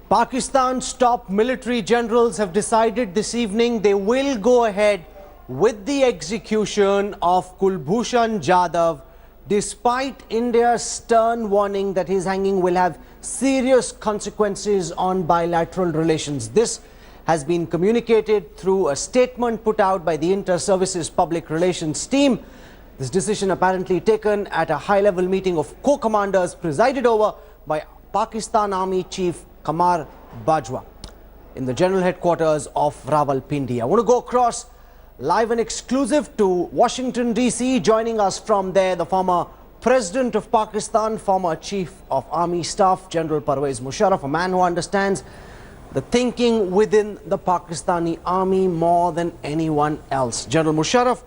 Pakistan's top military generals have decided this evening they will go ahead with the execution of Kulbhushan Jadhav, despite India's stern warning that his hanging will have serious consequences on bilateral relations. This has been communicated through a statement put out by the Inter-Services Public Relations team. This decision apparently taken at a high-level meeting of co-commanders presided over by Pakistan Army Chief Qamar Bajwa in the general headquarters of Rawalpindi. I want to go across live and exclusive to Washington DC. Joining us from there, the former President of Pakistan, former Chief of Army Staff, General Pervez Musharraf, a man who understands the thinking within the Pakistani army more than anyone else. General Musharraf,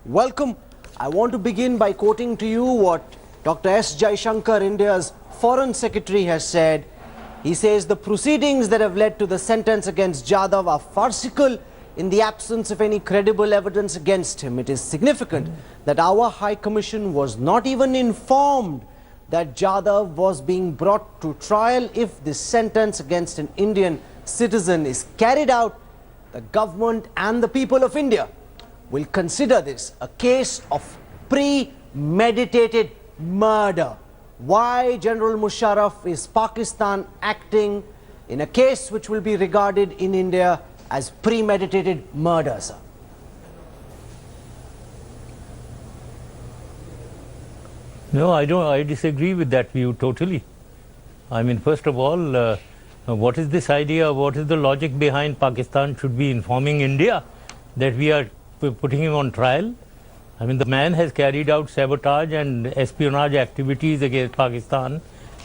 welcome. I want to begin by quoting to you what Dr. S. Jaishankar, India's Foreign Secretary, has said. He says the proceedings that have led to the sentence against Jadhav are farcical in the absence of any credible evidence against him. It is significant that our High Commission was not even informed that Jadhav was being brought to trial. If this sentence against an Indian citizen is carried out, the government and the people of India will consider this a case of premeditated murder. Why, General Musharraf, is Pakistan acting in a case which will be regarded in India as premeditated murder, sir? No, I disagree with that view totally. I mean, first of all, what is this idea? What is the logic behind Pakistan should be informing India that we are putting him on trial? I mean, the man has carried out sabotage and espionage activities against Pakistan,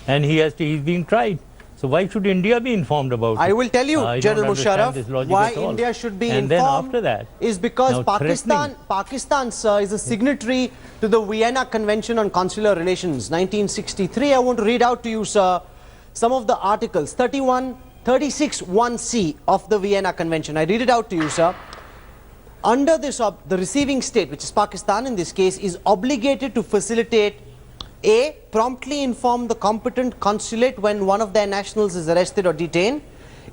and he's being tried. So why should India be informed about it? I will tell you, General Musharraf, why India should be informed. And then after that, is because Pakistan, sir, is a signatory to the Vienna Convention on Consular Relations, 1963. I want to read out to you, sir, some of the articles, 36(1)(c) of the Vienna Convention. I read it out to you, sir. Under this, the receiving state, which is Pakistan in this case, is obligated to facilitate A. Promptly inform the competent consulate when one of their nationals is arrested or detained.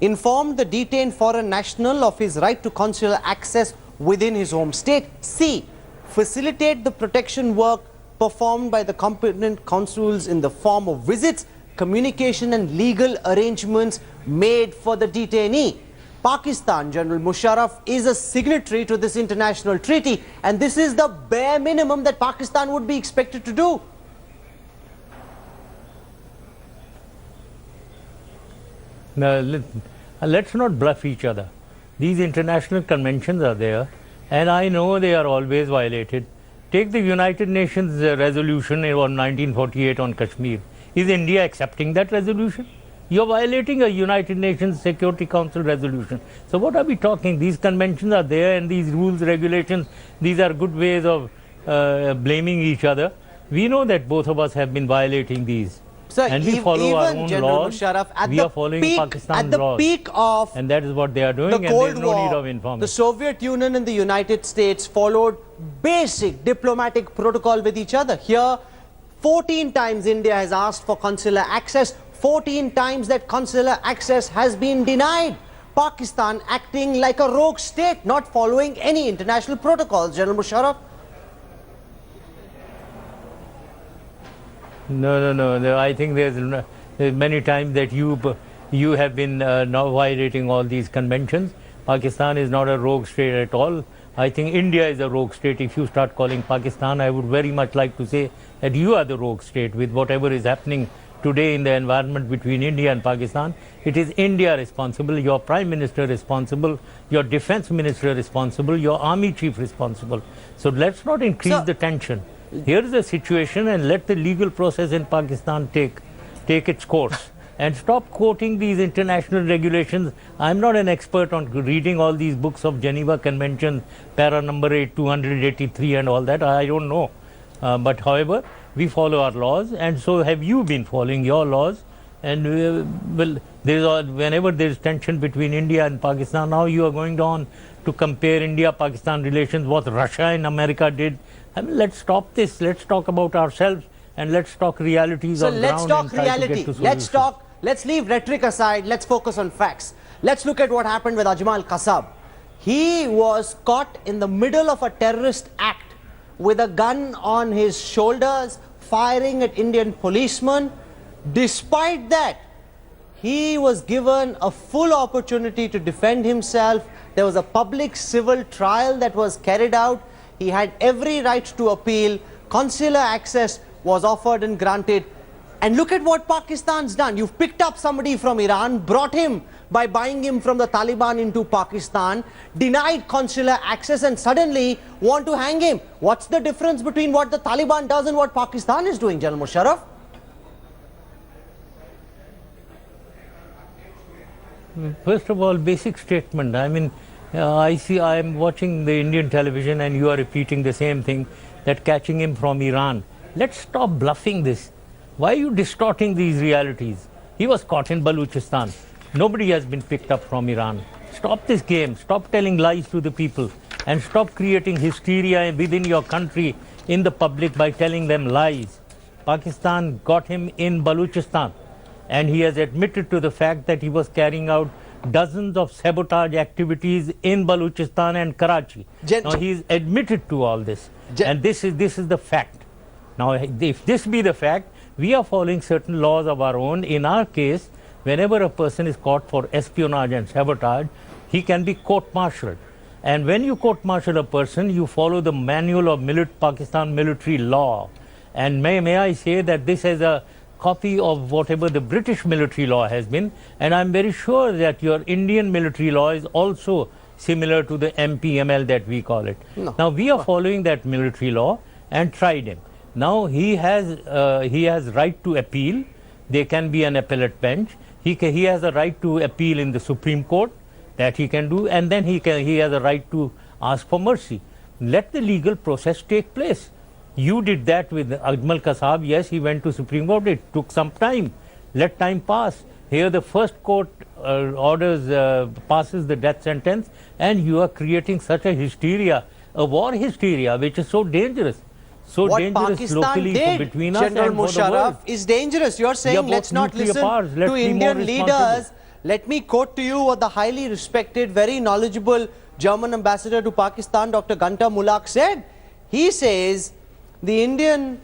Inform the detained foreign national of his right to consular access within his home state. C. Facilitate the protection work performed by the competent consuls in the form of visits, communication and legal arrangements made for the detainee. Pakistan, General Musharraf, is a signatory to this international treaty, and this is the bare minimum that Pakistan would be expected to do. Now, let's not bluff each other. These international conventions are there, and I know they are always violated. Take the United Nations resolution on 1948 on Kashmir. Is India accepting that resolution? You're violating a United Nations Security Council resolution. So what are we talking? These conventions are there, and these rules, regulations, these are good ways of blaming each other. We know that both of us have been violating these. Sir, and we follow our own laws. Musharraf, we are following Pakistan's laws. At the peak of and that is what they are doing, the and there is no War, need of informing. The Soviet Union and the United States followed basic diplomatic protocol with each other. Here, 14 times India has asked for consular access. 14 times that consular access has been denied. Pakistan acting like a rogue state, not following any international protocols. General Musharraf? No. I think there's many times that you have been now violating all these conventions. Pakistan is not a rogue state at all. I think India is a rogue state. If you start calling Pakistan, I would very much like to say that you are the rogue state with whatever is happening today in the environment between India and Pakistan. It is India responsible, your Prime Minister responsible, your Defense Minister responsible, your Army Chief responsible. So let's not increase the tension. Here is the situation, and let the legal process in Pakistan take its course. And stop quoting these international regulations. I'm not an expert on reading all these books of Geneva Convention, para number 8, 283 and all that. I don't know. But however, we follow our laws, and so have you been following your laws. And whenever there is tension between India and Pakistan, now you are going on to compare India-Pakistan relations, what Russia and America did. I mean, let's stop this. Let's talk about ourselves, and let's talk realities on ground. Let's talk reality. Let's talk let's leave rhetoric aside, let's focus on facts. Let's look at what happened with Ajmal Kasab. He was caught in the middle of a terrorist act with a gun on his shoulders, firing at Indian policemen. Despite that, he was given a full opportunity to defend himself. There was a public civil trial that was carried out. He had every right to appeal. Consular access was offered and granted. And look at what Pakistan's done. You've picked up somebody from Iran, brought him by buying him from the Taliban into Pakistan, denied consular access, and suddenly want to hang him. What's the difference between what the Taliban does and what Pakistan is doing, General Musharraf? First of all, basic statement. I mean, I am watching the Indian television and you are repeating the same thing, that catching him from Iran. Let's stop bluffing this. Why are you distorting these realities? He was caught in Balochistan. Nobody has been picked up from Iran. Stop this game. Stop telling lies to the people and stop creating hysteria within your country in the public by telling them lies. Pakistan got him in Balochistan and he has admitted to the fact that he was carrying out dozens of sabotage activities in Balochistan and Karachi. Now he is admitted to all this and this is the fact. Now if this be the fact, we are following certain laws of our own. In our case, whenever a person is caught for espionage and sabotage, he can be court-martialed. And when you court-martial a person, you follow the manual of Pakistan military law. And may I say that this is a copy of whatever the British military law has been. And I'm very sure that your Indian military law is also similar to the MPML that we call it. No. Now, we are following that military law and tried him. Now, he has right to appeal. There can be an appellate bench. He has a right to appeal in the Supreme Court, that he can do, and then he has a right to ask for mercy. Let the legal process take place. You did that with Ajmal Kasab. Yes, he went to Supreme Court. It took some time. Let time pass. Here the first court passes the death sentence, and you are creating such a hysteria, a war hysteria, which is so dangerous. So what dangerous Pakistan locally did, between General us and Musharraf, is dangerous. You're saying let's not listen to Indian leaders. Let me quote to you what the highly respected, very knowledgeable German ambassador to Pakistan, Dr. Ganta Mulak, said. He says the Indian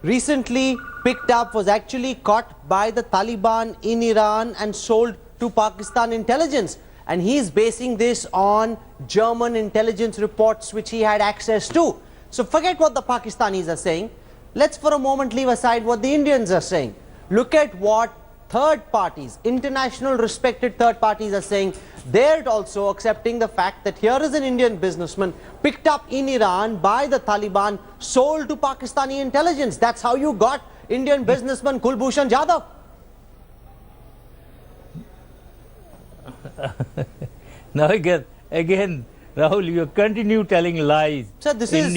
recently picked up was actually caught by the Taliban in Iran and sold to Pakistan intelligence. And he's basing this on German intelligence reports which he had access to. So forget what the Pakistanis are saying. Let's for a moment leave aside what the Indians are saying. Look at what third parties, international respected third parties are saying. They're also accepting the fact that here is an Indian businessman picked up in Iran by the Taliban, sold to Pakistani intelligence. That's how you got Indian businessman Kulbhushan Jadhav. Now again, Rahul, you continue telling lies. Sir, this is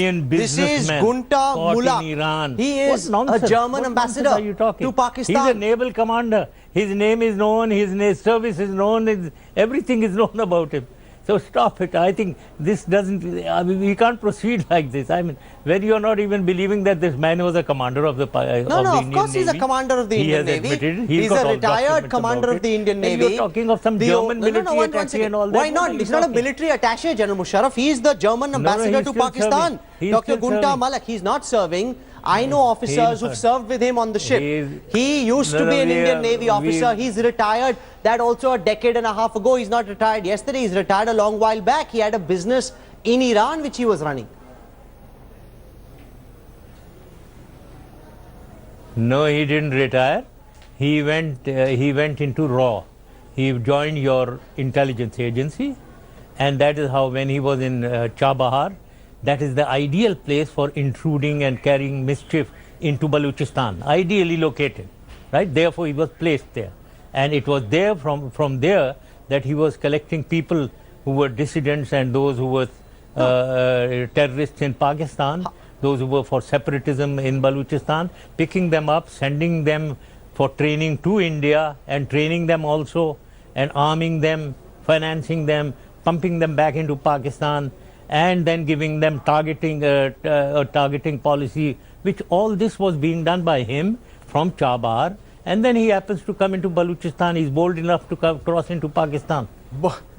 Gunta Mullah. In Iran. He is a German ambassador to Pakistan. He's a naval commander. His name is known, his service is known, everything is known about him. So stop it. I think this doesn't, we can't proceed like this. I mean, when you are not even believing that this man was a commander of the Indian Navy. No, of course he's a commander of the Indian Navy. He's a retired commander of the Indian Navy. You're talking of some German military attaché and all that. Why not? He's not a military attaché, General Musharraf. He's the German ambassador to Pakistan. Dr. Gunta Mullah, he's not serving. I know officers who've served with him on the ship. He used to be an Indian Navy officer. He's retired. That also a decade and a half ago. He's not retired yesterday. He's retired a long while back. He had a business in Iran which he was running. No, he didn't retire. He went into RAW. He joined your intelligence agency, and that is how, when he was in Chabahar, that is the ideal place for intruding and carrying mischief into Balochistan, ideally located, right? Therefore, he was placed there. And it was there, from there, that he was collecting people who were dissidents and those who were terrorists in Pakistan, those who were for separatism in Balochistan, picking them up, sending them for training to India and training them also and arming them, financing them, pumping them back into Pakistan, and then giving them targeting policy, which all this was being done by him from Chabahar, And then he happens to come into Balochistan. He's bold enough to cross into Pakistan.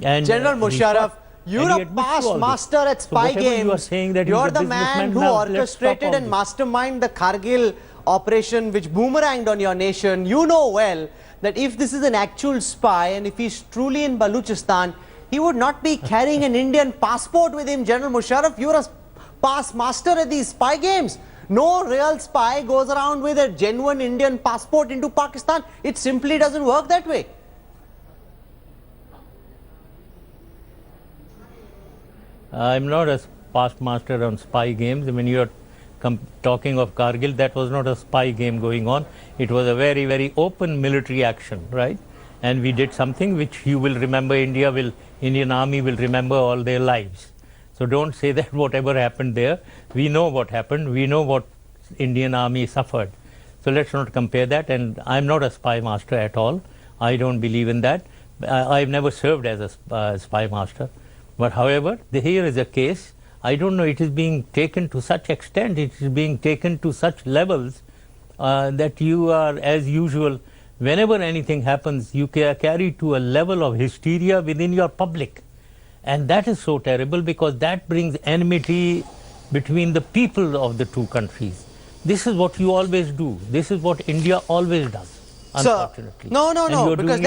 And General Musharraf, you're a past master at spy games. You are saying that you're the man who orchestrated and masterminded the Kargil operation which boomeranged on your nation. You know well that if this is an actual spy and if he's truly in Balochistan, he would not be carrying an Indian passport with him. General Musharraf, you're a past master at these spy games. No real spy goes around with a genuine Indian passport into Pakistan. It simply doesn't work that way. I'm not a past master on spy games. I mean, you're talking of Kargil, that was not a spy game going on. It was a very, very open military action, right? And we did something which you will remember, Indian Army will remember all their lives. So don't say that whatever happened there. We know what happened. We know what Indian Army suffered. So let's not compare that. And I'm not a spy master at all. I don't believe in that. I've never served as a spy master. But however, here is a case. I don't know, it is being taken to such extent, it is being taken to such levels that you are, as usual, whenever anything happens, you carry to a level of hysteria within your public. And that is so terrible because that brings enmity between the people of the two countries. This is what you always do. This is what India always does. Unfortunately. No, because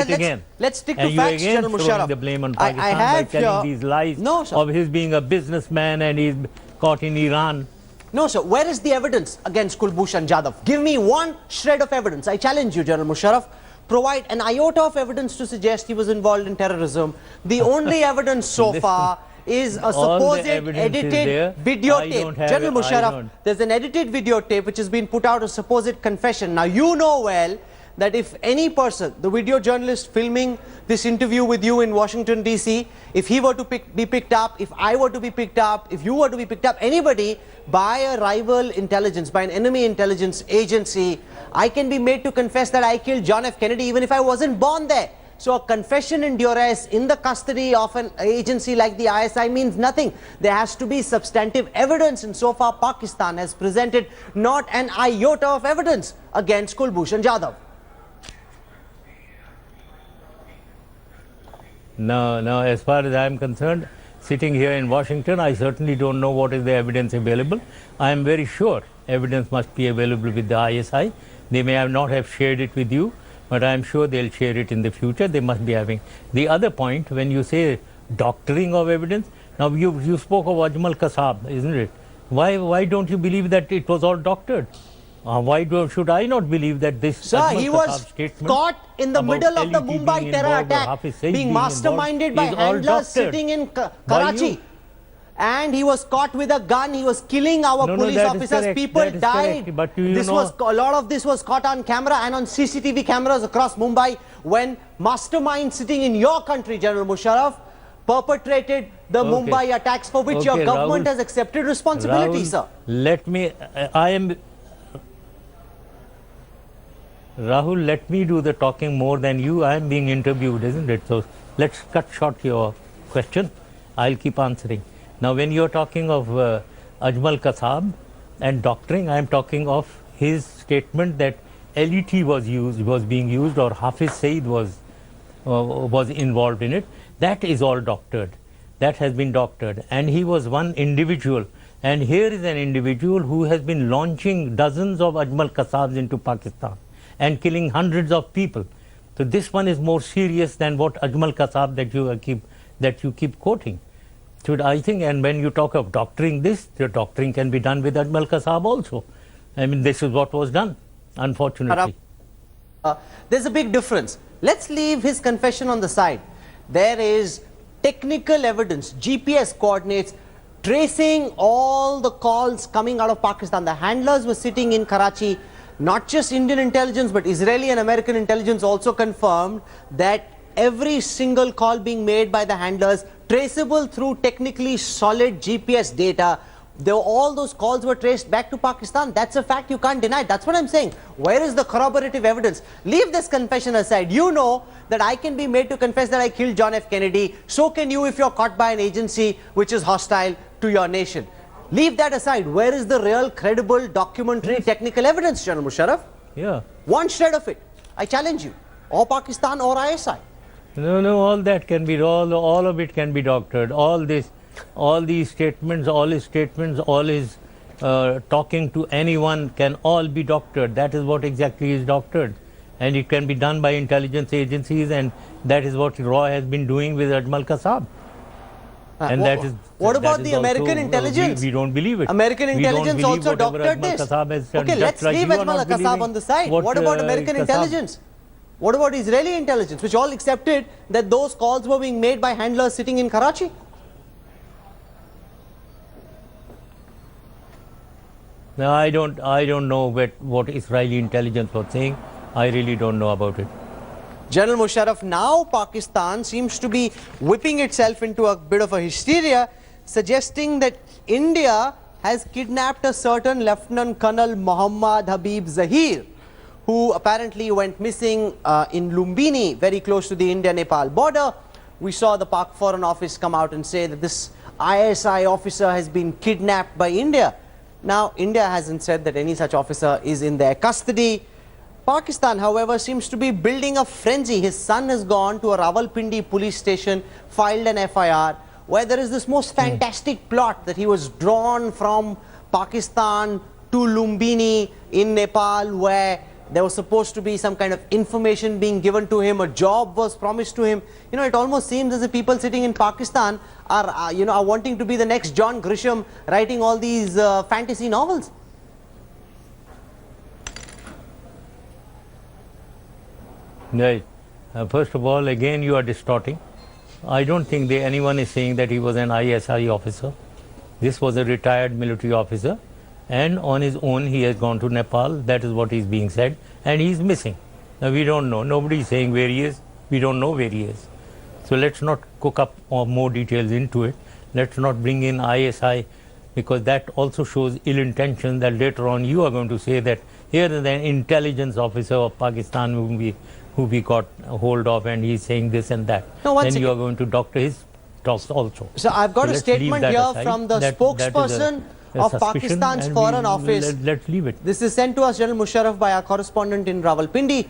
let's stick to facts, General Musharraf. The blame on Pakistan by telling these lies of his being a businessman and he's caught in Iran. No, sir. Where is the evidence against Kulbhushan Jadhav? Give me one shred of evidence. I challenge you, General Musharraf. Provide an iota of evidence to suggest he was involved in terrorism. The only evidence so far is a supposed edited videotape. General Musharraf, there's an edited videotape which has been put out, a supposed confession. Now, you know well that if any person, the video journalist filming this interview with you in Washington, D.C., if he were to be picked up, if I were to be picked up, if you were to be picked up, anybody by a rival intelligence, by an enemy intelligence agency, I can be made to confess that I killed John F. Kennedy even if I wasn't born there. So a confession in duress in the custody of an agency like the ISI means nothing. There has to be substantive evidence, and so far Pakistan has presented not an iota of evidence against Kulbhushan Jadhav. No, as far as I am concerned, sitting here in Washington, I certainly don't know what is the evidence available. I am very sure evidence must be available with the ISI. They may not have shared it with you, but I am sure they'll share it in the future. They must be having. The other point, when you say doctoring of evidence, now you spoke of Ajmal Kasab, isn't it? Why don't you believe that it was all doctored? Should I not believe that this? Sir, he was caught in the middle of the Mumbai terror attack, being masterminded by handlers sitting in Karachi. And he was caught with a gun. He was killing our police officers. People died. But a lot of this was caught on camera and on CCTV cameras across Mumbai when masterminds sitting in your country, General Musharraf, perpetrated the Mumbai attacks for which your government has accepted responsibility, sir. Rahul, let me do the talking more than you. I am being interviewed, isn't it? So let's cut short your question. I'll keep answering. Now, when you're talking of Ajmal Kasab and doctoring, I am talking of his statement that LET was being used, or Hafiz Saeed was involved in it. That is all doctored. That has been doctored. And he was one individual. And here is an individual who has been launching dozens of Ajmal Kasabs into Pakistan and killing hundreds of people. So this one is more serious than what Ajmal Kasab that you keep quoting. So I think, and when you talk of doctoring this, the doctoring can be done with Ajmal Kasab also. I mean, this is what was done, unfortunately. There's a big difference. Let's leave his confession on the side. There is technical evidence, GPS coordinates, tracing all the calls coming out of Pakistan. The handlers were sitting in Karachi. Not just Indian intelligence, but Israeli and American intelligence also confirmed that every single call being made by the handlers, traceable through technically solid GPS data, all those calls were traced back to Pakistan. That's a fact you can't deny. That's what I'm saying. Where is the corroborative evidence? Leave this confession aside. You know that I can be made to confess that I killed John F. Kennedy. So can you if you're caught by an agency which is hostile to your nation. Leave that aside. Where is the real, credible, documentary, technical evidence, General Musharraf? Yeah. One shred of it. I challenge you. Or Pakistan or ISI. No, all that can be, all of it can be doctored. All these statements, all his talking to anyone can all be doctored. That is what exactly is doctored. And it can be done by intelligence agencies, and that is what Raw has been doing with Ajmal Kasab. And what about the American intelligence? We don't believe it. American intelligence also doctored this. Okay, let's leave Ajmal Kasab on the side. What about American intelligence? What about Israeli intelligence, which all accepted that those calls were being made by handlers sitting in Karachi? No, I don't know what Israeli intelligence was saying. I really don't know about it. General Musharraf, now Pakistan seems to be whipping itself into a bit of a hysteria, suggesting that India has kidnapped a certain Lieutenant Colonel Muhammad Habib Zahir, who apparently went missing in Lumbini, very close to the India-Nepal border. We saw the Pak Foreign Office come out and say that this ISI officer has been kidnapped by India. Now, India hasn't said that any such officer is in their custody. Pakistan, however, seems to be building a frenzy. His son has gone to a Rawalpindi police station, filed an FIR, where there is this most fantastic plot that he was drawn from Pakistan to Lumbini in Nepal, where there was supposed to be some kind of information being given to him, a job was promised to him. You know, it almost seems as if people sitting in Pakistan are, are wanting to be the next John Grisham, writing all these fantasy novels. Right. First of all, again, you are distorting. I don't think anyone is saying that he was an ISI officer. This was a retired military officer, and on his own he has gone to Nepal. That is what is being said, and he is missing. Now, we don't know. Nobody is saying where he is. We don't know where he is. So let's not cook up more details into it. Let's not bring in ISI, because that also shows ill intention, that later on you are going to say that here is an intelligence officer of Pakistan who we got hold of, and he's saying this and that. No, then you are going to doctor his talks also. So I've got a statement here from the spokesperson of Pakistan's Foreign Office. Let's leave it. This is sent to us, General Musharraf, by our correspondent in Rawalpindi.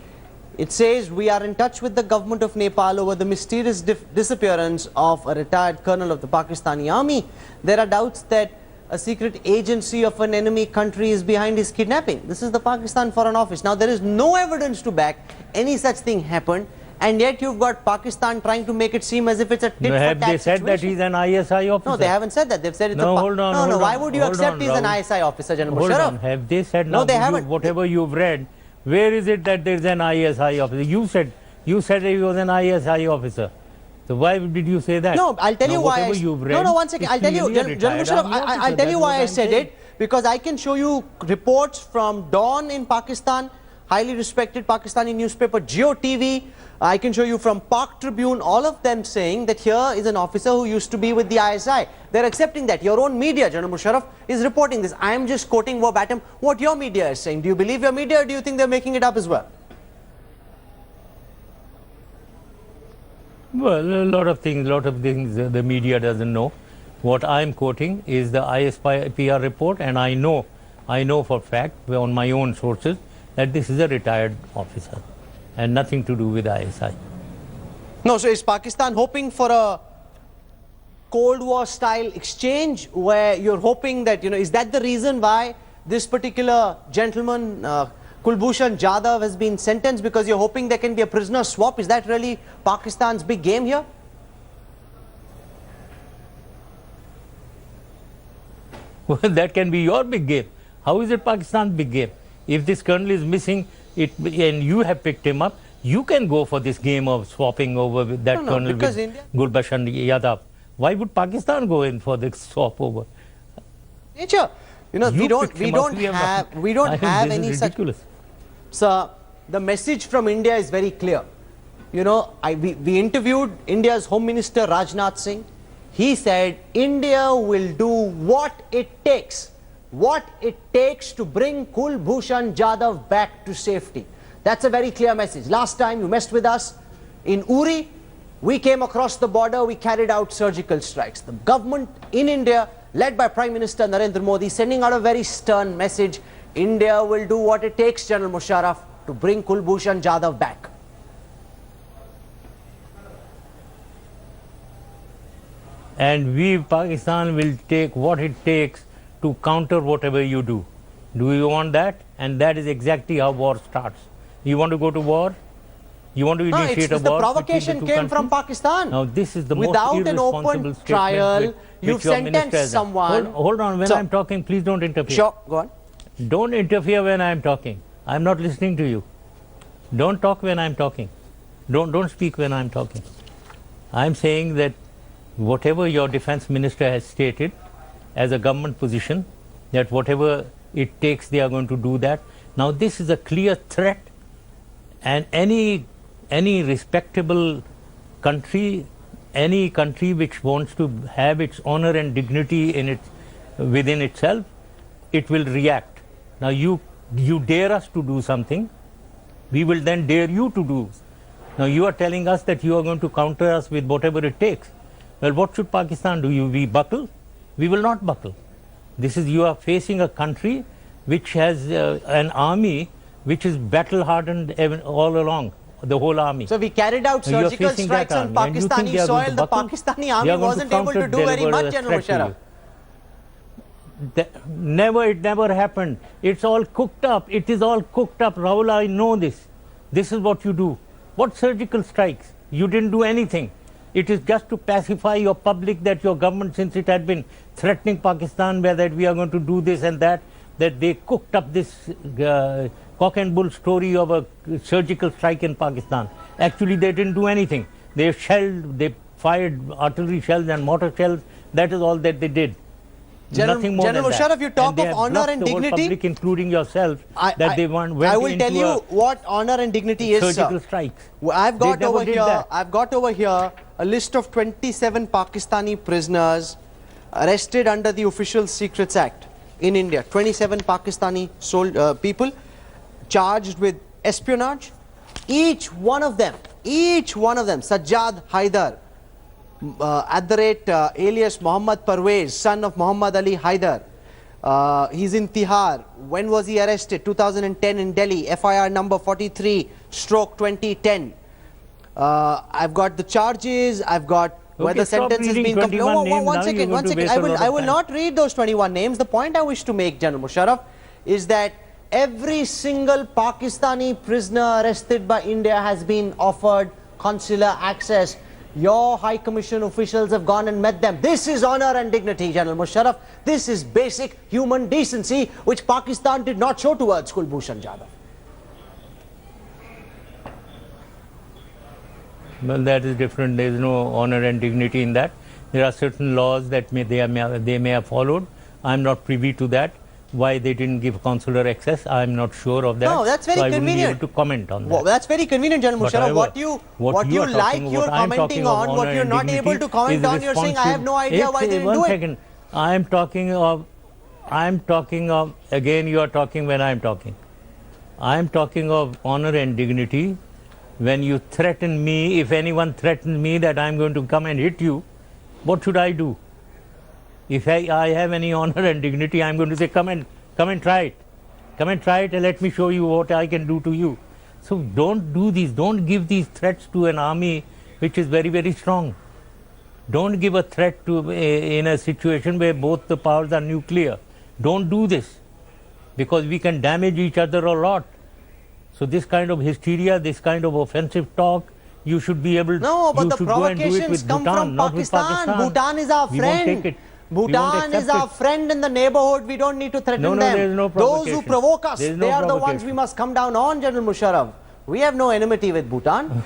It says, we are in touch with the government of Nepal over the mysterious disappearance of a retired colonel of the Pakistani army. There are doubts that a secret agency of an enemy country is behind his kidnapping. This is the Pakistan Foreign Office. Now, there is no evidence to back any such thing happened, and yet you've got Pakistan trying to make it seem as if it's a tit-for-tat Have they said situation. that he's an ISI officer? No, they haven't said that. They've said it's no, hold on, No, why would you accept he's an ISI officer, General Musharraf? Have they said? No, they haven't. Whatever you've read, where is it that there's an ISI officer? You said he was an ISI officer. So why did you say that? No, I'll tell you why. One second. I'll tell you, General Musharraf, I'll tell you why I said it. Because I can show you reports from Dawn in Pakistan, highly respected Pakistani newspaper, Geo TV. I can show you from Pak Tribune, all of them saying that here is an officer who used to be with the ISI. They're accepting that. Your own media, General Musharraf, is reporting this. I am just quoting verbatim what your media is saying. Do you believe your media, or do you think they're making it up as well? Well, a lot of things the media doesn't know. What I'm quoting is the ISPR report, and I know for fact, on my own sources, that this is a retired officer and nothing to do with ISI. No, so is Pakistan hoping for a Cold War style exchange where you're hoping that, is that the reason why this particular gentleman, Kulbhushan Jadhav, has been sentenced, because you're hoping there can be a prisoner swap? Is that really Pakistan's big game here? Well, that can be your big game. How is it Pakistan's big game? If this colonel is missing and you have picked him up, you can go for this game of swapping over with that colonel with Kulbhushan Jadhav. Why would Pakistan go in for this swap over? Nature. We don't have any such. So the message from India is very clear. We interviewed India's Home Minister Rajnath Singh. He said India will do what it takes to bring Kulbhushan Jadhav back to safety. That's a very clear message. Last time you messed with us in Uri, we came across the border, we carried out surgical strikes. The government in India, led by Prime Minister Narendra Modi, sending out a very stern message. India will do what it takes, General Musharraf. to bring Kulbhushan Jadhav back? And we, Pakistan, will take what it takes to counter whatever you do. Do you want that? And that is exactly how war starts. You want to go to war? You want to initiate a war? The provocation came from Pakistan. Now, this is the without most irresponsible an open statement trial, you've sentenced someone. Hold on, when I'm talking, please don't interfere. Sure, go on. Don't interfere when I'm talking. I'm not listening to you. Don't talk when I'm talking. Don't speak when I'm talking. I'm saying that whatever your defense minister has stated as a government position, that whatever it takes, they are going to do that. Now, this is a clear threat, and any respectable country, any country which wants to have its honor and dignity within itself, it will react. Now, you dare us to do something, we will then dare you to do. Now, you are telling us that you are going to counter us with whatever it takes. Well, what should Pakistan do? We buckle? We will not buckle. You are facing a country which has an army which is battle hardened all along, the whole army. So we carried out surgical strikes on Pakistani soil. The Pakistani army wasn't able to do very much, General Musharraf. Never, it never happened. It's all cooked up. It is all cooked up. Rahul, I know this. This is what you do. What surgical strikes? You didn't do anything. It is just to pacify your public that your government, since it had been threatening Pakistan that we are going to do this and that they cooked up this cock and bull story of a surgical strike in Pakistan. Actually, they didn't do anything. They fired artillery shells and mortar shells. That is all that they did. Nothing more General than Musharraf, that. you talk of honor and the dignity. Whole public, including yourself, I will tell you what honor and dignity is, surgical sir. strikes. I've got over here a list of 27 Pakistani prisoners arrested under the Official Secrets Act in India. 27 Pakistani people charged with espionage. Each one of them, Sajjad Haidar, alias Muhammad Pervez, son of Muhammad Ali Haidar. He's in Tihar. When was he arrested? 2010 in Delhi. FIR number 43/2010. I've got the charges. I've got where the sentence has been completed. One second. I will not read those 21 names. The point I wish to make, General Musharraf, is that every single Pakistani prisoner arrested by India has been offered consular access. Your High Commission officials have gone and met them. This is honor and dignity, General Musharraf. This is basic human decency, which Pakistan did not show towards Kulbhushan Jadhav. Well, that is different. There is no honor and dignity in that. There are certain laws that they may have followed. I am not privy to that. Why they didn't give consular access, I am not sure of that. No, that's very convenient. I wouldn't be able to comment on that. Well, that's very convenient, General Musharraf. What you like, you're commenting on. What you're not able to comment on, you're saying, I have no idea why they didn't do it. 1 second. I am talking of, again you are talking when I am talking. I am talking of honor and dignity. When you threaten me, if anyone threatens me that I am going to come and hit you, what should I do? If I have any honor and dignity, I am going to say, come and try it. Come and try it and let me show you what I can do to you. So don't do these. Don't give these threats to an army which is very, very strong. Don't give a threat to in a situation where both the powers are nuclear. Don't do this, because we can damage each other a lot. So this kind of hysteria, this kind of offensive talk, you should be able to. No, but the provocations come from Pakistan. Bhutan is our friend. We won't take it. Bhutan is our friend in the neighborhood. We don't need to threaten them. There is no Those who provoke us, they are the ones we must come down on, General Musharraf. We have no enmity with Bhutan.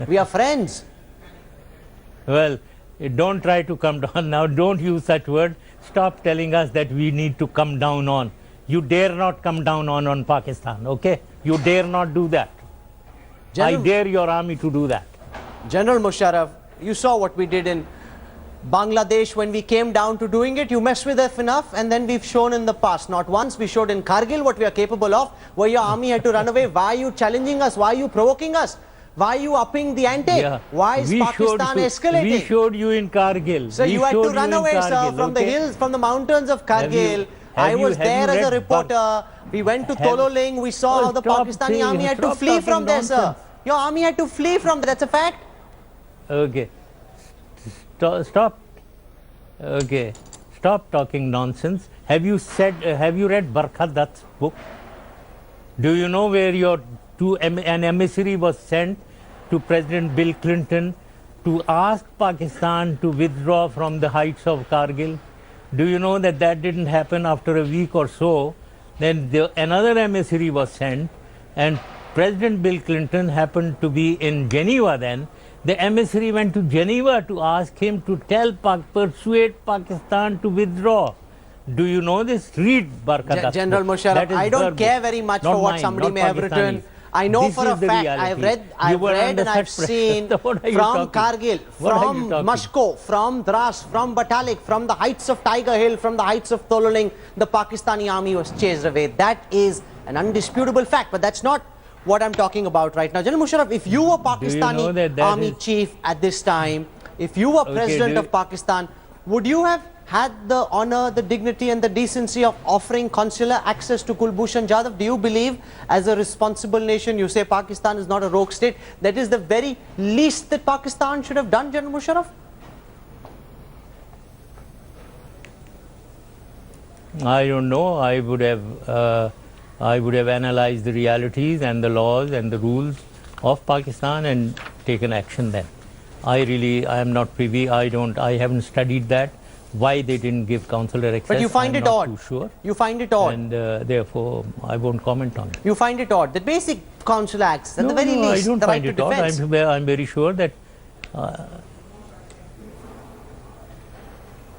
We are friends. Well, don't try to come down now. Don't use such words. Stop telling us that we need to come down on. You dare not come down on Pakistan, okay? You dare not do that. I dare your army to do that. General Musharraf, you saw what we did in Bangladesh when we came down to doing it. You messed with us enough, and then we've shown in the past. Not once, we showed in Kargil what we are capable of, where your army had to run away. Why are you challenging us? Why are you provoking us? Why are you upping the ante? Yeah. Why is Pakistan escalating? We showed you in Kargil. So you had to run away, sir, from the hills, from the mountains of Kargil. I was there as a reporter. We went to Tololing. We saw how the Pakistani army had to flee from there, sir. Your army had to flee from there. That's a fact. Okay. Stop. Okay. Stop talking nonsense. Have you read Barkha Dutt's book? Do you know where an emissary was sent to President Bill Clinton to ask Pakistan to withdraw from the heights of Kargil? Do you know that didn't happen after a week or so? Then another emissary was sent, and President Bill Clinton happened to be in Geneva then. The emissary went to Geneva to ask him to persuade Pakistan to withdraw. Do you know this? Read Barkha Dutt's General book. Musharraf, I don't care very much for what somebody may have written. I know for a fact, I've read and I've seen from Kargil, from Mashko, from Dras, from Batalik, from the heights of Tiger Hill, from the heights of Tololing, the Pakistani army was chased away. That is an undisputable fact, but that's not what I'm talking about right now. General Musharraf, if you were Pakistani army chief at this time, if you were president of Pakistan, would you have had the honor, the dignity and the decency of offering consular access to Kulbhushan Jadhav? Do you believe, as a responsible nation, you say Pakistan is not a rogue state, that is the very least that Pakistan should have done, General Musharraf? I don't know. I would have analyzed the realities and the laws and the rules of Pakistan and taken action then. I am not privy. I haven't studied that. Why they didn't give consular access? But you find it odd. Too sure. You find it odd. And therefore, I won't comment on it. You find it odd. The basic consular access, at the very least, I don't the find right it to odd. defense. I'm very sure that.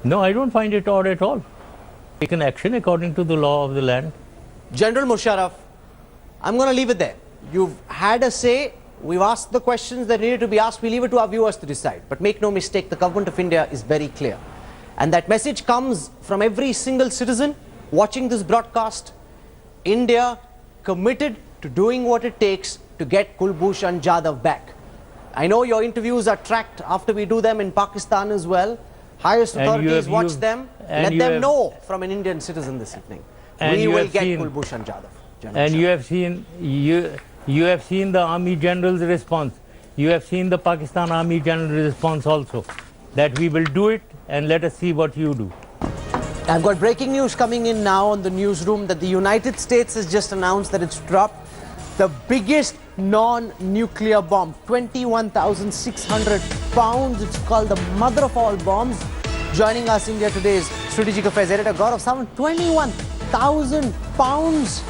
No, I don't find it odd at all. Taken action according to the law of the land. General Musharraf, I'm going to leave it there. You've had a say. We've asked the questions that needed to be asked. We leave it to our viewers to decide. But make no mistake, the government of India is very clear. And that message comes from every single citizen watching this broadcast. India committed to doing what it takes to get Kulbhushan Jadhav back. I know your interviews are tracked after we do them in Pakistan as well. Highest authorities watch them. Let them know from an Indian citizen this evening. We will get Kulbhushan Jadhav. And you have seen the Army General's response. You have seen the Pakistan Army General's response also. That we will do it, and let us see what you do. I've got breaking news coming in now on the newsroom that the United States has just announced that it's dropped the biggest non-nuclear bomb, 21,600 pounds. It's called the mother of all bombs. Joining us India Today's Strategic Affairs editor Gaurav Samant, 21,000 pounds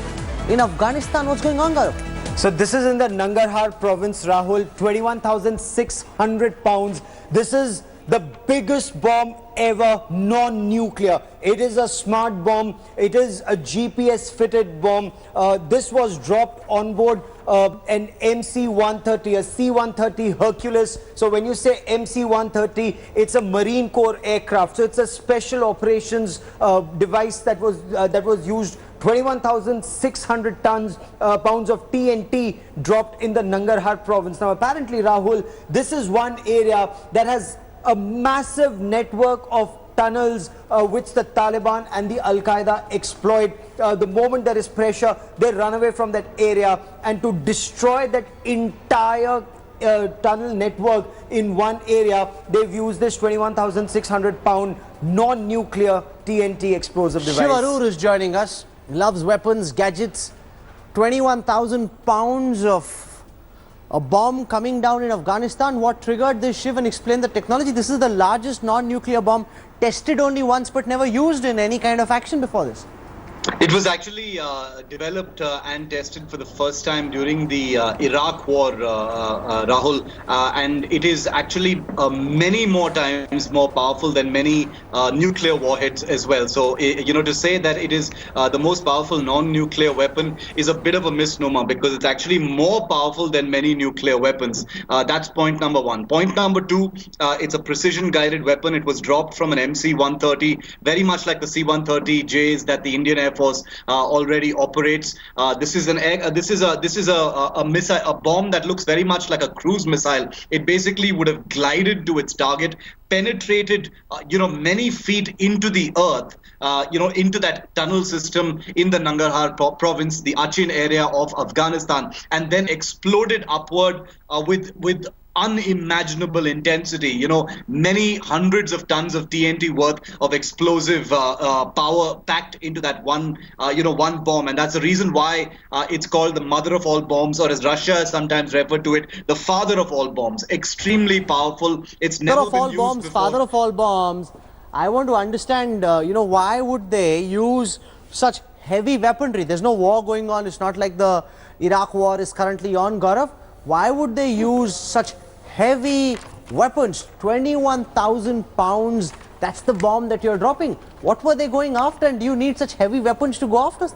in Afghanistan. What's going on, Gaurav? So this is in the Nangarhar province, Rahul, 21,600 pounds. This is the biggest bomb ever, non-nuclear. It is a smart bomb. It is a GPS-fitted bomb. This was dropped on board an MC-130, a C-130 Hercules. So when you say MC-130, it's a Marine Corps aircraft. So it's a special operations device that was used. 21,600 pounds of TNT dropped in the Nangarhar province. Now apparently, Rahul, this is one area that has a massive network of tunnels which the Taliban and the Al-Qaeda exploit. The moment there is pressure, they run away from that area, and to destroy that entire tunnel network in one area, they've used this 21,600 pound non-nuclear TNT explosive device. Shivarur is joining us. Loves weapons, gadgets. 21,000 pounds of a bomb coming down in Afghanistan. What triggered this, Shiv, and explain the technology? This is the largest non-nuclear bomb tested only once but never used in any kind of action before this. It was actually developed and tested for the first time during the Iraq war, Rahul, and it is actually many more times more powerful than many nuclear warheads as well. So, to say that it is the most powerful non-nuclear weapon is a bit of a misnomer, because it's actually more powerful than many nuclear weapons. That's point number one. Point number two, it's a precision-guided weapon. It was dropped from an MC-130, very much like the C-130Js that the Indian Air Force already operates. This is a missile, a bomb that looks very much like a cruise missile. It basically would have glided to its target, penetrated many feet into the earth, into that tunnel system in the Nangarhar province, the Achin area of Afghanistan, and then exploded upward with unimaginable intensity. Many hundreds of tons of TNT worth of explosive power packed into that one bomb, and that's the reason why it's called the mother of all bombs, or as Russia has sometimes referred to it, the father of all bombs. Extremely powerful. It's never been used before. Father of all bombs. I want to understand, why would they use such heavy weaponry? There's no war going on. It's not like the Iraq war is currently on, Gaurav. Why would they use such heavy weapons? 21,000 pounds. That's the bomb that you're dropping. What were they going after, and do you need such heavy weapons to go after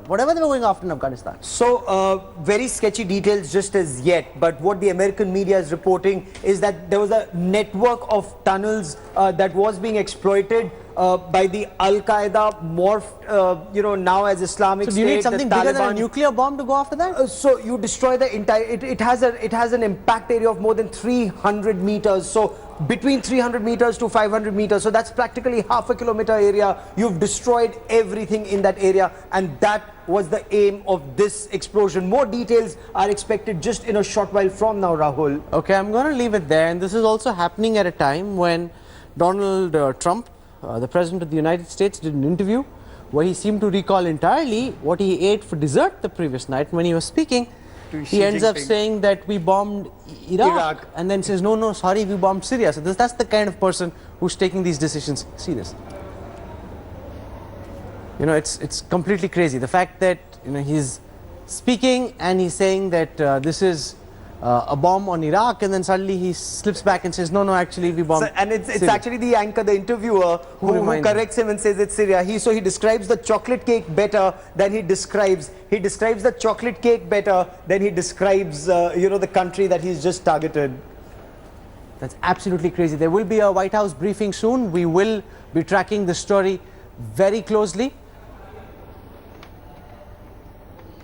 whatever they were going after in Afghanistan? So, very sketchy details just as yet, but what the American media is reporting is that there was a network of tunnels that was being exploited by the Al-Qaeda, morphed, now as Islamic State. So do you need something bigger than a nuclear bomb to go after that? So you destroy the entire, it has an impact area of more than 300 meters. So between 300 meters to 500 meters. So that's practically half a kilometer area. You've destroyed everything in that area, and that was the aim of this explosion. More details are expected just in a short while from now, Rahul. Okay, I'm going to leave it there. And this is also happening at a time when Donald Trump, the President of the United States, did an interview where he seemed to recall entirely what he ate for dessert the previous night. When he was speaking, he ends up saying that we bombed Iraq, and then says, no, sorry, we bombed Syria. So that's the kind of person who's taking these decisions. See this. It's completely crazy. The fact that he's speaking and he's saying that this is a bomb on Iraq, and then suddenly he slips back and says, no, actually we bombed and it's actually the anchor, the interviewer, who corrects him and says it's Syria. He describes the chocolate cake better than he describes the chocolate cake better than he describes the country that he's just targeted. That's absolutely crazy. There will be a White House briefing soon. We will be tracking the story very closely.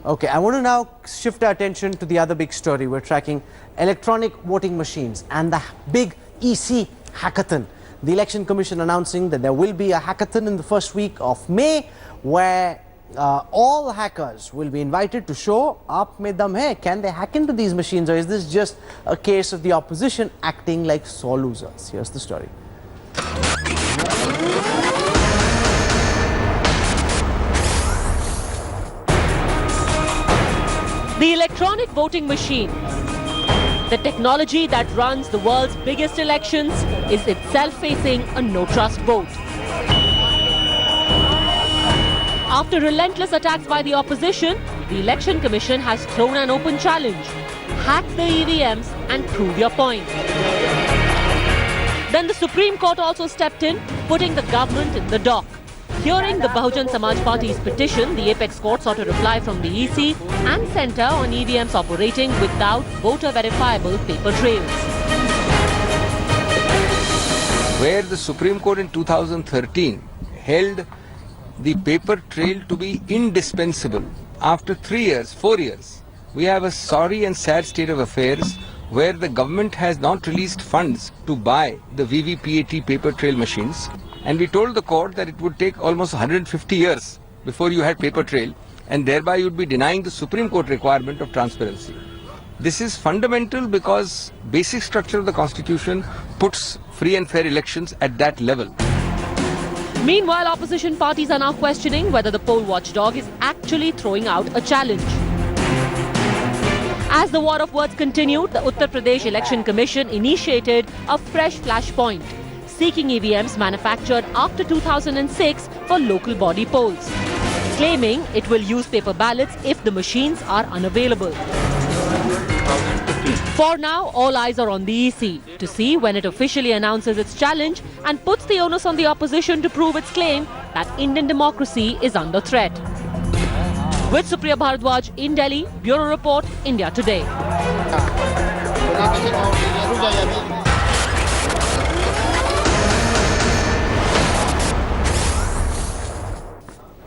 Okay, I want to now shift our attention to the other big story. We're tracking electronic voting machines and the big EC hackathon. The Election Commission announcing that there will be a hackathon in the first week of May, where all hackers will be invited to show aap mein dum hai. Can they hack into these machines, or is this just a case of the opposition acting like sore losers? Here's the story. The electronic voting machine, the technology that runs the world's biggest elections, is itself facing a no-trust vote. After relentless attacks by the opposition, the Election Commission has thrown an open challenge: hack the EVMs and prove your point. Then the Supreme Court also stepped in, putting the government in the dock. Hearing the Bahujan Samaj Party's petition, the apex court sought a reply from the EC and Centre on EVMs operating without voter-verifiable paper trails. Where the Supreme Court in 2013 held the paper trail to be indispensable, after 3 years, 4 years, we have a sorry and sad state of affairs where the government has not released funds to buy the VVPAT paper trail machines. And we told the court that it would take almost 150 years before you had paper trail, and thereby you would be denying the Supreme Court requirement of transparency. This is fundamental because basic structure of the Constitution puts free and fair elections at that level. Meanwhile, opposition parties are now questioning whether the poll watchdog is actually throwing out a challenge. As the war of words continued, the Uttar Pradesh Election Commission initiated a fresh flashpoint, seeking EVMs manufactured after 2006 for local body polls, claiming it will use paper ballots if the machines are unavailable. For now, all eyes are on the EC to see when it officially announces its challenge and puts the onus on the opposition to prove its claim that Indian democracy is under threat. With Supriya Bharadwaj in Delhi, Bureau Report, India Today.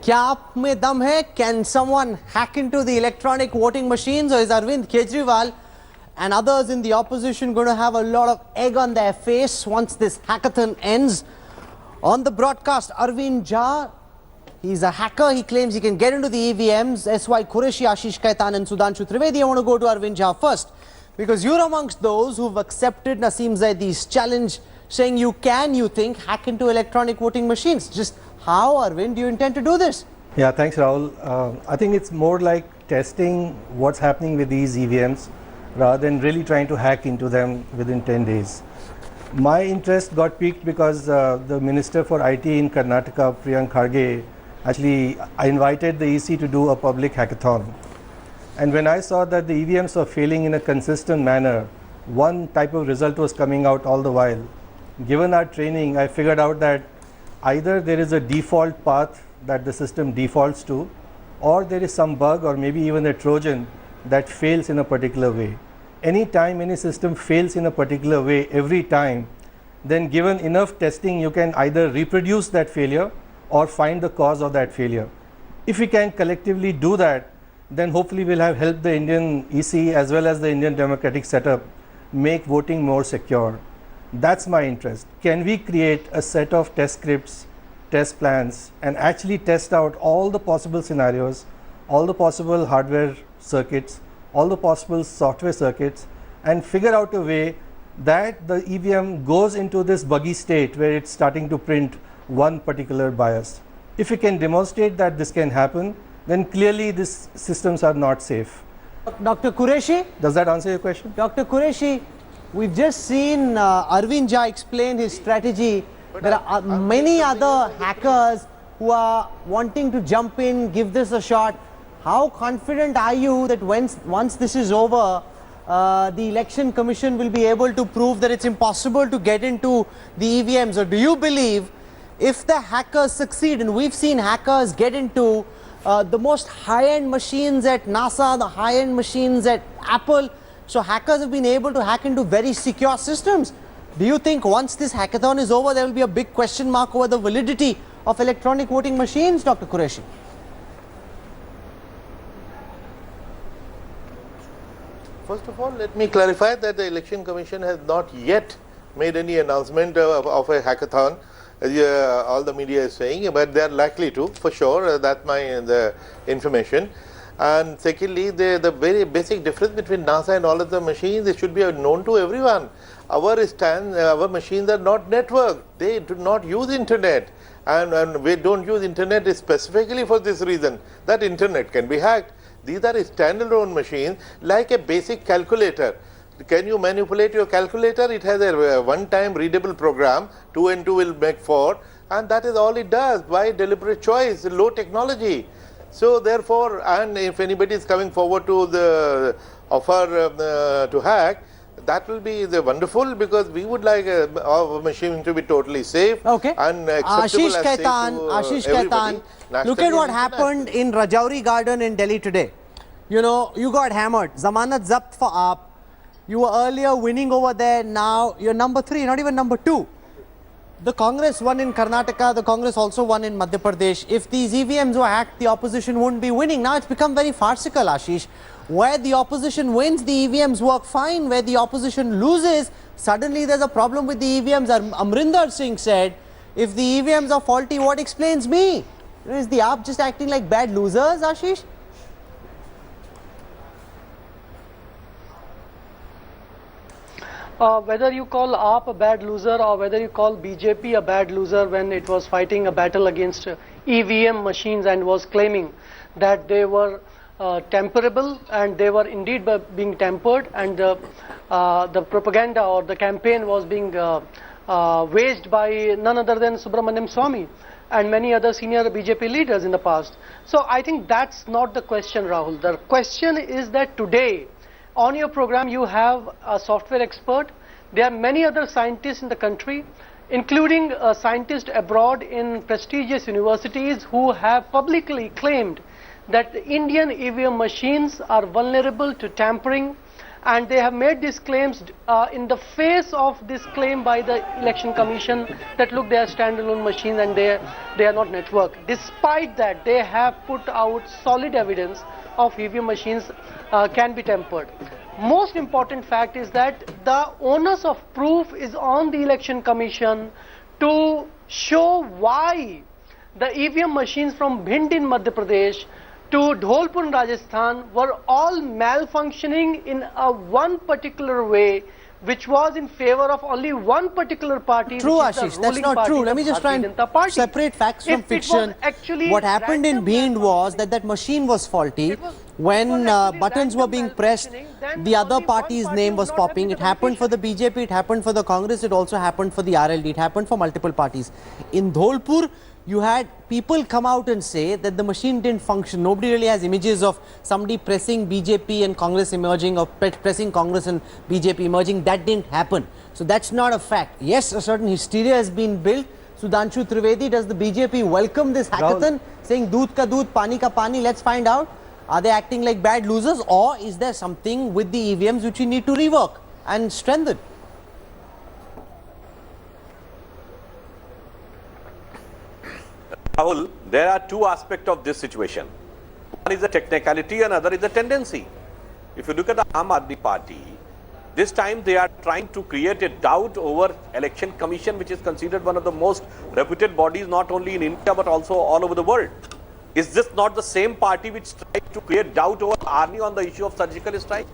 क्या आप में दम है? Can someone hack into the electronic voting machines, or is Arvind Kejriwal and others in the opposition going to have a lot of egg on their face once this hackathon ends? On the broadcast, Arvind Jha, he's a hacker. He claims he can get into the EVMs. S.Y. Qureshi, Ashish Kaitan and Sudhanshu Trivedi. I want to go to Arvind Jha first, because you're amongst those who've accepted Naseem Zaidi's challenge, saying you think, hack into electronic voting machines. Just how, Arvind, do you intend to do this? Yeah, thanks, Rahul. I think it's more like testing what's happening with these EVMs rather than really trying to hack into them within 10 days. My interest got piqued because the Minister for IT in Karnataka, Priyank Kharge, actually I invited the EC to do a public hackathon. And when I saw that the EVMs were failing in a consistent manner, one type of result was coming out all the while. Given our training, I figured out that either there is a default path that the system defaults to, or there is some bug or maybe even a Trojan that fails in a particular way. Any time any system fails in a particular way every time, then given enough testing, you can either reproduce that failure or find the cause of that failure. If we can collectively do that, then hopefully we'll have helped the Indian EC as well as the Indian democratic setup make voting more secure. That's my interest. Can we create a set of test scripts, test plans, and actually test out all the possible scenarios, all the possible hardware circuits, all the possible software circuits, and figure out a way that the EVM goes into this buggy state where it's starting to print one particular bias. If we can demonstrate that this can happen, then clearly these systems are not safe. Dr. Qureshi? Does that answer your question? Dr. Qureshi, we've just seen Arvind Jha explain his strategy. There are many other hackers who are wanting to jump in, give this a shot. How confident are you that once this is over, the Election Commission will be able to prove that it's impossible to get into the EVMs? Or do you believe if the hackers succeed, and we've seen hackers get into the most high-end machines at NASA, the high-end machines at Apple, so hackers have been able to hack into very secure systems. Do you think once this hackathon is over, there will be a big question mark over the validity of electronic voting machines, Dr. Qureshi? First of all, let me clarify that the Election Commission has not yet made any announcement of a hackathon, as all the media is saying, but they are likely to, for sure. That's the information. And secondly, the very basic difference between NASA and all of the machines, it should be known to everyone. Our machines are not networked. They do not use internet. And we don't use internet specifically for this reason, that internet can be hacked. These are standalone machines, like a basic calculator. Can you manipulate your calculator? It has a one-time readable program, 2 and 2 will make 4, and that is all it does by deliberate choice, low technology. So therefore, and if anybody is coming forward to the offer to hack, that will be wonderful, because we would like our machine to be totally safe and acceptable Ashish Kaitan, look at what happened in Rajouri Garden in Delhi today. You know, you got hammered. Zamanat zabt for aap. You were earlier winning over there. Now you're number 3, not even number 2. The Congress won in Karnataka. The Congress also won in Madhya Pradesh. If these EVMs were hacked, the opposition wouldn't be winning. Now it's become very farcical, Ashish. Where the opposition wins, the EVMs work fine. Where the opposition loses, suddenly there's a problem with the EVMs. Amrinder Singh said, if the EVMs are faulty, what explains me? Is the AAP just acting like bad losers, Ashish? Whether you call AAP a bad loser or whether you call BJP a bad loser when it was fighting a battle against EVM machines and was claiming that they were temperable, and they were indeed being tempered, and the propaganda or the campaign was being waged by none other than Subramaniam Swamy and many other senior BJP leaders in the past. So I think that's not the question, Rahul. The question is that today, on your program, you have a software expert. There are many other scientists in the country, including scientists abroad in prestigious universities, who have publicly claimed that the Indian EVM machines are vulnerable to tampering, and they have made these claims in the face of this claim by the Election Commission that look, they are standalone machines and they are not network. Despite that, they have put out solid evidence of EVM machines can be tampered. Most important fact is that the onus of proof is on the Election Commission to show why the EVM machines from Bhind in Madhya Pradesh to Dholpur in Rajasthan were all malfunctioning in one particular way, which was in favor of only one particular party. True, which is the Ashish, that's ruling not party, true. the Let me just try Bharatiya and Janata Party. separate facts from If it was fiction. actually What happened in random Bhind was malfunctioning, that machine was faulty. it was When actually buttons were random being pressed, malfunctioning, then the other only one party's party name was was not popping. having It the happened for the BJP, it happened for the Congress, it also happened for the RLD, it happened for multiple parties. In Dholpur, you had people come out and say that the machine didn't function. Nobody really has images of somebody pressing BJP and Congress emerging, or pressing Congress and BJP emerging. That didn't happen. So that's not a fact. Yes, a certain hysteria has been built. Sudhanshu Trivedi, does the BJP welcome this hackathon, saying doodh ka doodh, pani ka pani? Let's find out. Are they acting like bad losers, or is there something with the EVMs which we need to rework and strengthen? Rahul, there are two aspects of this situation. One is the technicality and other is the tendency. If you look at the Aam Aadmi Party, this time they are trying to create a doubt over Election Commission, which is considered one of the most reputed bodies not only in India but also all over the world. Is this not the same party which tried to create doubt over army on the issue of surgical strike?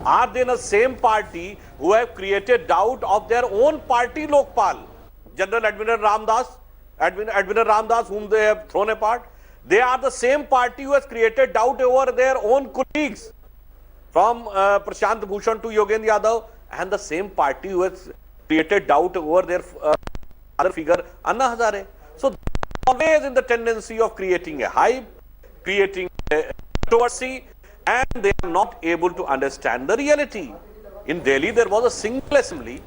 Are they the same party who have created doubt of their own party Lokpal, General Admiral Ramdas, whom they have thrown apart? They are the same party who has created doubt over their own colleagues, from Prashant Bhushan to Yogendra Yadav, and the same party who has created doubt over their other figure, Anna Hazare. So always in the tendency of creating a hype, creating a controversy, and they are not able to understand the reality. In Delhi, there was a single assembly.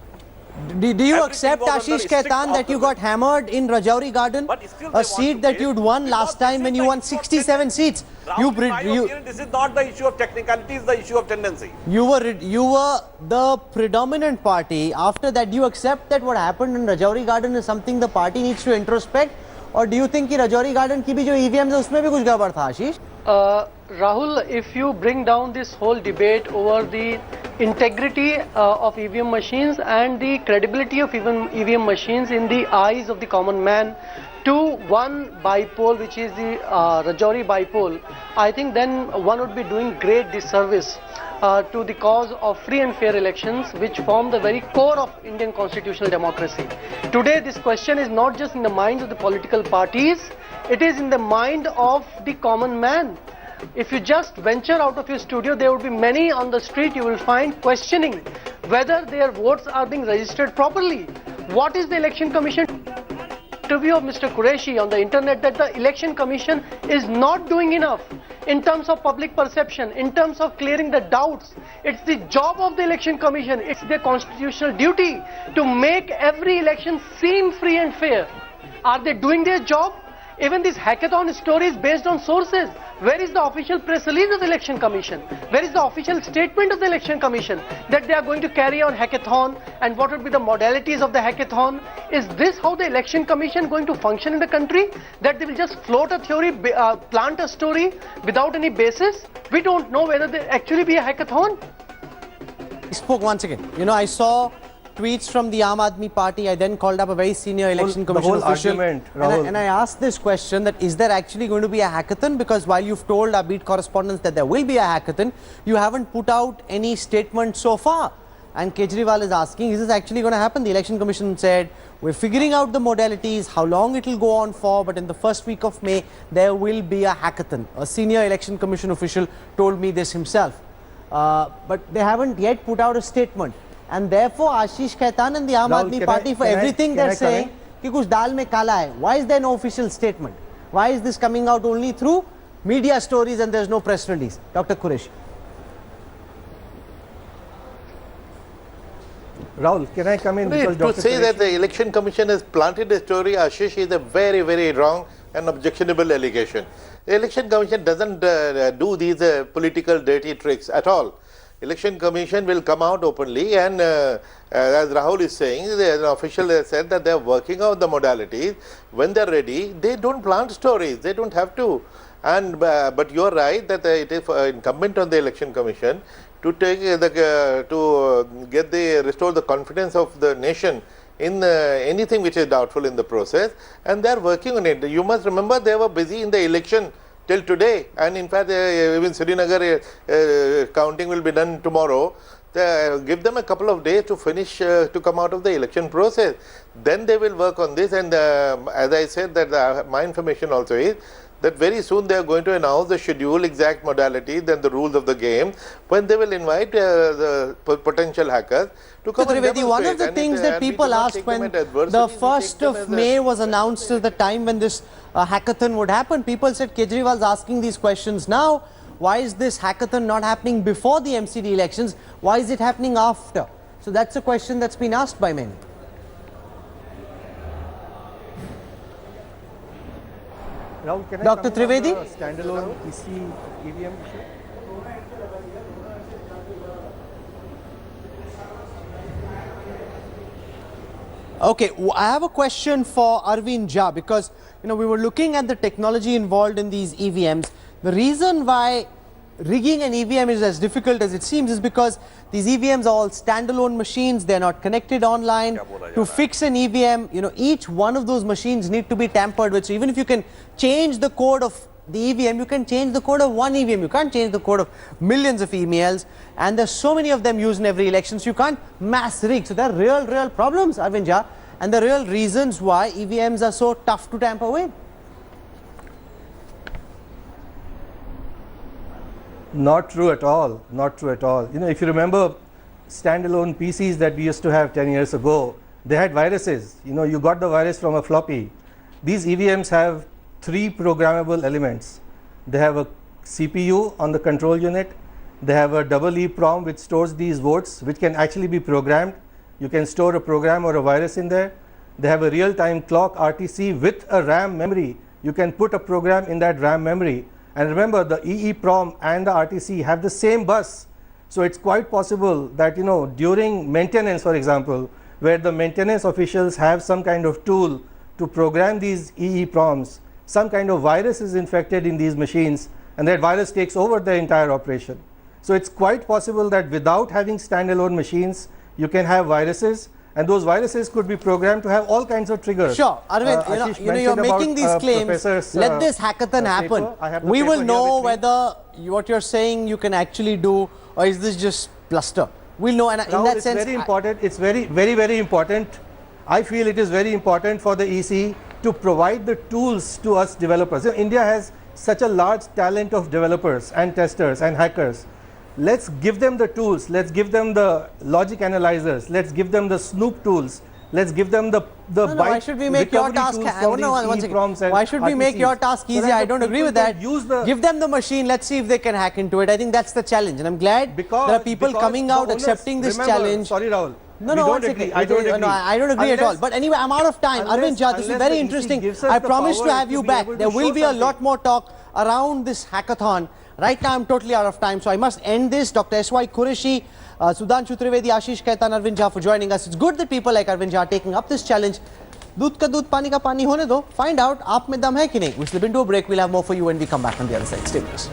Do you accept, was under Ashish strict Khaitan, that you got hammered in Rajouri Garden? But still they A want seat to that pay, you'd won because last time this when is you the won issue of 67 seats. Rahul, in my opinion, this is not the issue of technicality, it's the issue of tendency. You were the predominant party. After that, do you accept that what happened in Rajouri Garden is something the party needs to introspect? Or do you think कि Rajouri Garden की भी जो EVMs है उसमें भी कुछ गड़बड़ था, Ashish? Rahul, if you bring down this whole debate over the integrity of EVM machines and the credibility of EVM machines in the eyes of the common man to one bipole, which is the Rajouri bipole, I think then one would be doing great disservice to the cause of free and fair elections, which form the very core of Indian constitutional democracy. Today, this question is not just in the minds of the political parties, it is in the mind of the common man. If you just venture out of your studio, there would be many on the street you will find questioning whether their votes are being registered properly. What is the Election Commission? Interview of Mr. Qureshi on the internet that the Election Commission is not doing enough in terms of public perception, in terms of clearing the doubts. It's the job of the Election Commission, it's their constitutional duty to make every election seem free and fair. Are they doing their job? Even this hackathon story is based on sources. Where is the official press release of the Election Commission? Where is the official statement of the Election Commission that they are going to carry on hackathon, and what would be the modalities of the hackathon? Is this how the Election Commission going to function in the country? That they will just float a theory, plant a story without any basis? We don't know whether there actually be a hackathon. He spoke once again. You know, I saw tweets from the Aam Aadmi Party. I then called up a very senior election commission official, and I asked this question, that is there actually going to be a hackathon? Because while you've told our beat correspondents that there will be a hackathon, you haven't put out any statement so far. And Kejriwal is asking, is this actually going to happen? The election commission said, we're figuring out the modalities, how long it will go on for, but in the first week of May, there will be a hackathon. A senior election commission official told me this himself. But they haven't yet put out a statement. And therefore, Ashish Khaitan and the Aam Aadmi Party, for everything they're saying, कि कुछ दाल में काला है. Why is there no official statement? Why is this coming out only through media stories and there's no press release? Dr. Qureshi. Rahul, can I come in? Because To say that the Election Commission has planted a story, Ashish, is a very, very wrong and objectionable allegation. The Election Commission doesn't do these political dirty tricks at all. Election Commission will come out openly and as Rahul is saying, the official has said that they are working out the modalities. When they are ready, they don't plant stories, they don't have to. And but you are right that it is incumbent on the Election Commission to take restore the confidence of the nation in anything which is doubtful in the process, and they are working on it. You must remember they were busy in the election till today, and in fact even Srinagar counting will be done tomorrow. Give them a couple of days to finish to come out of the election process, then they will work on this. And as I said, that my information also is that very soon they are going to announce the schedule, exact modalities and the rules of the game, when they will invite the potential hackers to come and demonstrate. One of the things that people asked when the 1st of May was announced as the time when this hackathon would happen, people said Kejriwal's asking these questions now. Why is this hackathon not happening before the MCD elections? Why is it happening after? So that's a question that's been asked by many. Rahul, can I Dr. come in on Trivedi? the standalone EC EVM issue? Okay, I have a question for Arvind Jha, because we were looking at the technology involved in these EVMs. The reason why rigging an EVM is as difficult as it seems is because these EVMs are all standalone machines, they're not connected online. To fix an EVM, each one of those machines need to be tampered with. So even if you can change the code of the EVM, you can change the code of one EVM. You can't change the code of millions of emails, and there's so many of them used in every election, so you can't mass rig. So there are real problems, Arvind Jha, and the real reasons why EVMs are so tough to tamper with. Not true at all. Not true at all. If you remember standalone PCs that we used to have 10 years ago, they had viruses. You got the virus from a floppy. These EVMs have 3 programmable elements. They have a CPU on the control unit. They have a EEPROM which stores these votes, which can actually be programmed. You can store a program or a virus in there. They have a real-time clock RTC with a RAM memory. You can put a program in that RAM memory. And remember, the EEPROM and the RTC have the same bus. So it's quite possible that, during maintenance, for example, where the maintenance officials have some kind of tool to program these EEPROMs, some kind of virus is infected in these machines, and that virus takes over the entire operation. So it's quite possible that without having standalone machines, you can have viruses, and those viruses could be programmed to have all kinds of triggers. Sure, Arvind, you're making these claims. Let this hackathon happen. We will know whether what you're saying you can actually do, or is this just bluster. We'll know, and in that sense, very important. It's very important. I feel it is very important for the EC to provide the tools to us developers. India has such a large talent of developers and testers and hackers. Let's give them the tools, let's give them the logic analyzers, let's give them the Snoop tools, let's give them the why should we make your task why should we make your task easy? I don't agree with that. Give them the machine, let's see if they can hack into it. I think that's the challenge, and I'm glad there are people coming out accepting this challenge. Sorry, Rahul. I don't agree at all. But anyway, I'm out of time. Arvind Jha, this is very interesting. I promise to have you back. There will be a lot more talk around this hackathon. Right now, I'm totally out of time, so I must end this. Dr. S.Y. Qureshi, Sudhanshu Trivedi, Ashish Khaitan, Arvind Jha for joining us. It's good that people like Arvind Jha are taking up this challenge. Doodh ka doodh, pani ka pani hone do. Find out, aap mein dam hai ki nahi. We slip into a break. We'll have more for you when we come back on the other side. Stay with us.